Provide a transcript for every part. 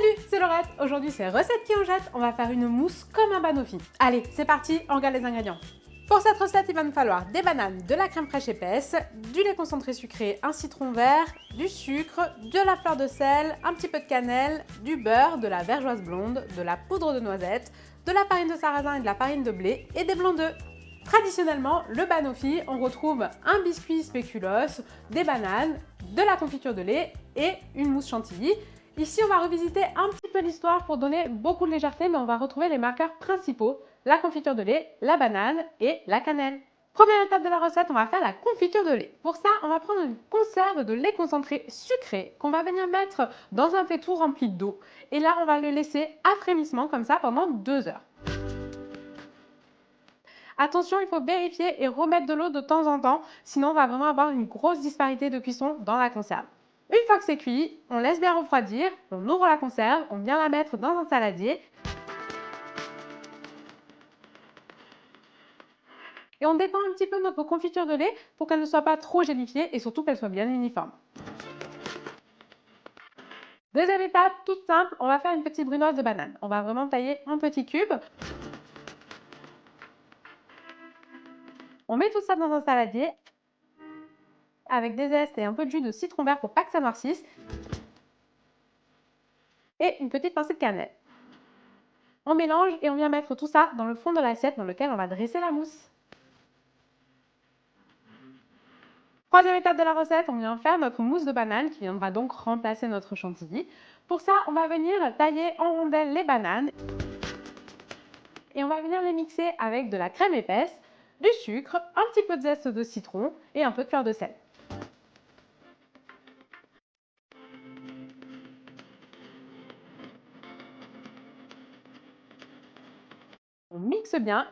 Salut, c'est Laurette. Aujourd'hui, c'est recette qui en jette. On va faire une mousse comme un banoffee. Allez, c'est parti, on regarde les ingrédients. Pour cette recette, il va nous falloir des bananes, de la crème fraîche épaisse, du lait concentré sucré, un citron vert, du sucre, de la fleur de sel, un petit peu de cannelle, du beurre, de la vergeoise blonde, de la poudre de noisette, de la farine de sarrasin et de la farine de blé et des blancs d'œufs. Traditionnellement, le banoffee, on retrouve un biscuit spéculoos, des bananes, de la confiture de lait et une mousse chantilly. Ici, on va revisiter un petit peu l'histoire pour donner beaucoup de légèreté, mais on va retrouver les marqueurs principaux, la confiture de lait, la banane et la cannelle. Première étape de la recette, on va faire la confiture de lait. Pour ça, on va prendre une conserve de lait concentré sucré qu'on va venir mettre dans un pétro rempli d'eau. Et là, on va le laisser à frémissement comme ça pendant 2 heures. Attention, il faut vérifier et remettre de l'eau de temps en temps, sinon on va vraiment avoir une grosse disparité de cuisson dans la conserve. Une fois que c'est cuit, on laisse bien refroidir, on ouvre la conserve, on vient la mettre dans un saladier et on détend un petit peu notre confiture de lait pour qu'elle ne soit pas trop gélifiée et surtout qu'elle soit bien uniforme. Deuxième étape, toute simple, on va faire une petite brunoise de banane. On va vraiment tailler en petits cubes. On met tout ça dans un saladier avec des zestes et un peu de jus de citron vert pour pas que ça noircisse et une petite pincée de cannelle. On mélange et on vient mettre tout ça dans le fond de l'assiette dans lequel on va dresser la mousse. Troisième étape de la recette, on vient faire notre mousse de banane qui viendra donc remplacer notre chantilly. Pour ça, on va venir tailler en rondelles les bananes et on va venir les mixer avec de la crème épaisse, du sucre, un petit peu de zeste de citron et un peu de fleur de sel. On mixe bien.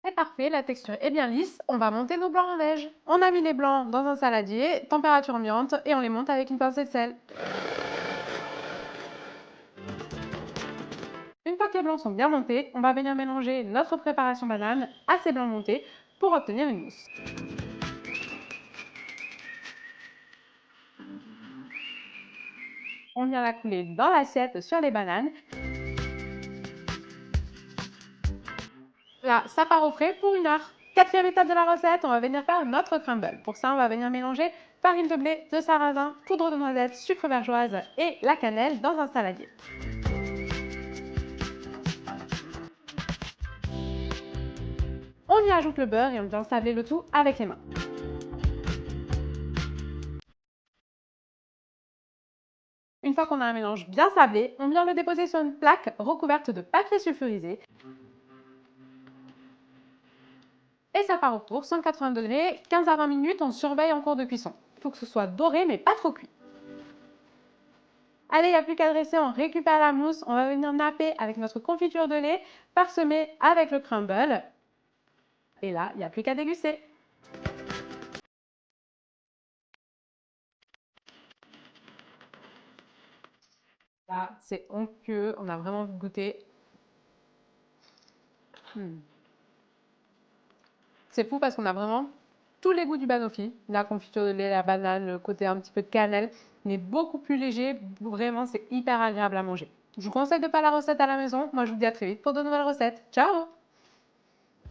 C'est parfait, la texture est bien lisse. On va monter nos blancs en neige. On a mis les blancs dans un saladier, température ambiante, et on les monte avec une pincée de sel. Une fois que les blancs sont bien montés, on va venir mélanger notre préparation banane à ces blancs montés pour obtenir une mousse. On vient la couler dans l'assiette sur les bananes. Là, ça part au frais pour 1 heure. Quatrième étape de la recette, on va venir faire notre crumble. Pour ça, on va venir mélanger farine de blé, de sarrasin, poudre de noisette, sucre vergeoise et la cannelle dans un saladier. On y ajoute le beurre et on vient sabler le tout avec les mains. Une fois qu'on a un mélange bien sablé, on vient le déposer sur une plaque recouverte de papier sulfurisé. Et ça part au four, 180 degrés, 15 à 20 minutes, on surveille en cours de cuisson. Il faut que ce soit doré mais pas trop cuit. Allez, il n'y a plus qu'à dresser, on récupère la mousse, on va venir napper avec notre confiture de lait, parsemer avec le crumble. Et là, il n'y a plus qu'à déguster. Là, c'est onctueux, on a vraiment envie de goûter. C'est fou parce qu'on a vraiment tous les goûts du banoffee. La confiture de lait, la banane, le côté un petit peu de cannelle, mais beaucoup plus léger. Vraiment, c'est hyper agréable à manger. Je vous conseille de faire la recette à la maison. Moi, je vous dis à très vite pour de nouvelles recettes. Ciao!